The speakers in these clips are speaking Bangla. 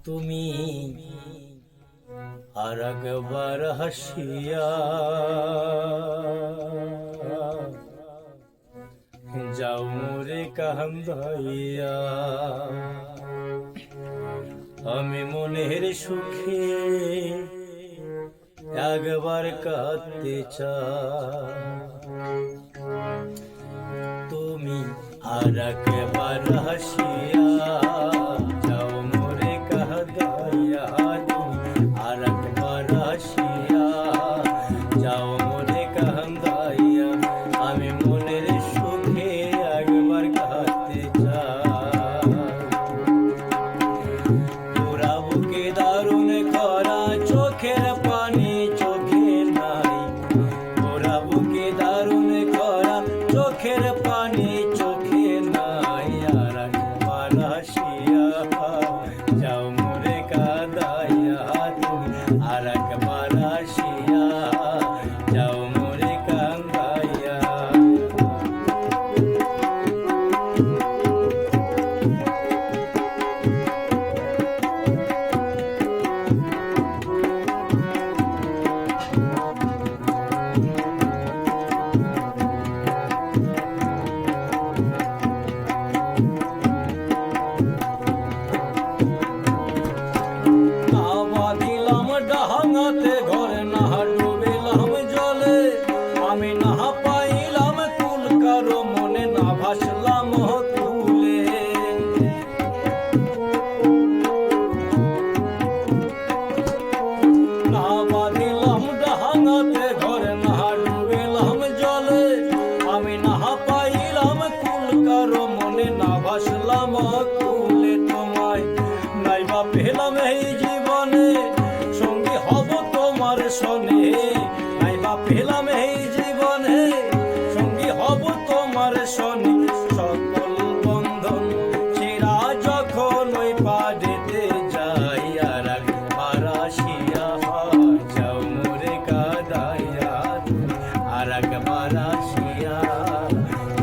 তুমি আর একবার হাসিয়া যাও মোরে কান্দাইয়া, আমি মনের সুখে একবার কাঁদতে চাই। তুমি আর একবার হাসিয়া যাও মোরে কাঁদাইয়া, তুমি আর একবার হাসিয়া যাও মোরে কাঁদাইয়া, আমি মনের সুখে একবার কাঁদতে চাই। তোরা বুকে দারুণ করা চোখের পানি চোখে নাই, তোরা বুকে দারুণ করা চোখের পানি চোখে নাই, আর একবার হাসিয়া যাও মোরে কাঁদাইয়া, তুমি আর একবার হাসিয়া যাও মোরে কাঁদাইয়া। ডাঙাতে ঘরে না ডুবিলাম জলে, আমি না পাইলাম কুল কারো মনে, না ভাসলাম তুলে। না বাঁধিলাম ডাঙাতে ঘরে না ডুবিলাম জলে, আমি না পাইলাম কুল কারো মনে, না ভাসলাম তুলে। তোমায় নাইবা পেলাম এই জীবনে, সঙ্গী হব তোমার সনে, নাইবা পেলাম এই জীবনে, সঙ্গী হব তোমার সনে। সকল বন্ধন ছেড়া যখন ওই পাড়েতে যাই, আর একবার আসিয়া যাও মোরে কাঁদাইয়া, আর একবার আসিয়া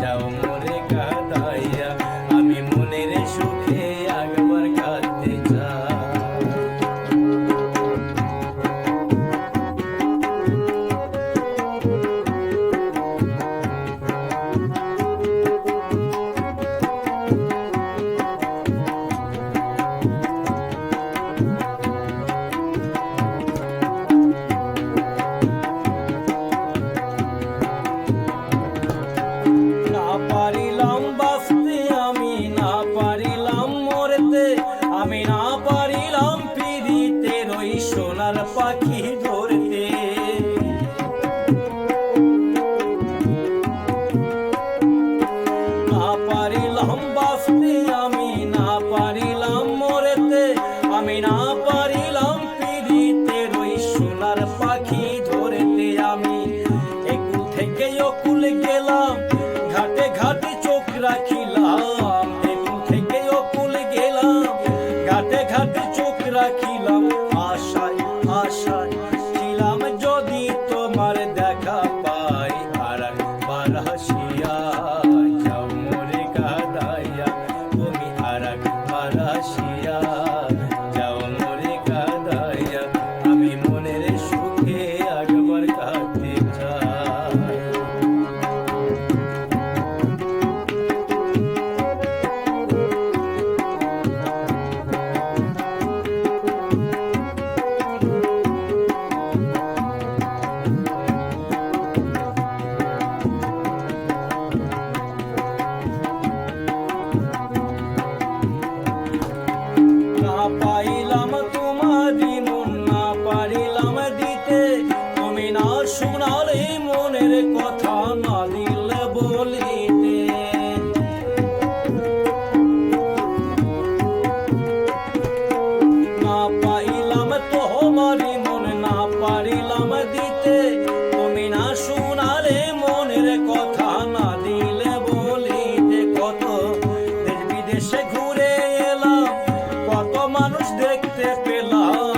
যাও মোরে কাঁদাইয়া, আমি মনের সুখে একবার কাঁদতে চাই। না পারিলাম বাঁচতে, আমি না পারিলাম মরতে, আমি না পারিলাম পিরিতের ওই সোনার পাখি ধরতে। না পারিলাম বাঁচতে, আমি না পারিলাম মরতে, আমি না পারিলাম পিরিতের ওই সোনার পাখি ধরতে। আমি একুল থেকে অকুল গেলাম, ঘাটে ঘাটে চোখ রাখিলাম, একুল থেকে অকুল গেলাম, ঘাটে ঘাটে চোখ রাখিলাম। আশায় আশায় ছিলাম যদি তোমার দেখা পাই, আর একবার হাসিয়া যাও মোরে কাঁদাইয়া, তুমি আর একবার হাসিয়া যাও মোরে কাঁদাইয়া, আমি মনের সুখে একবার কাঁদতে চাই। না পাইলাম তোমারই মন, না পারিলাম দিতে, তুমি না শোনালে মনের কথা, না দিলে বলিতে। না পাইলাম তোমারই মন, না পারিলাম দিতে, তুমি না শোনালে মনের কথা, না দিলে বলিতে। কত দেশ বিদেশে ঘুরে এলাম, কত মানুষ দেখতে পেলাম,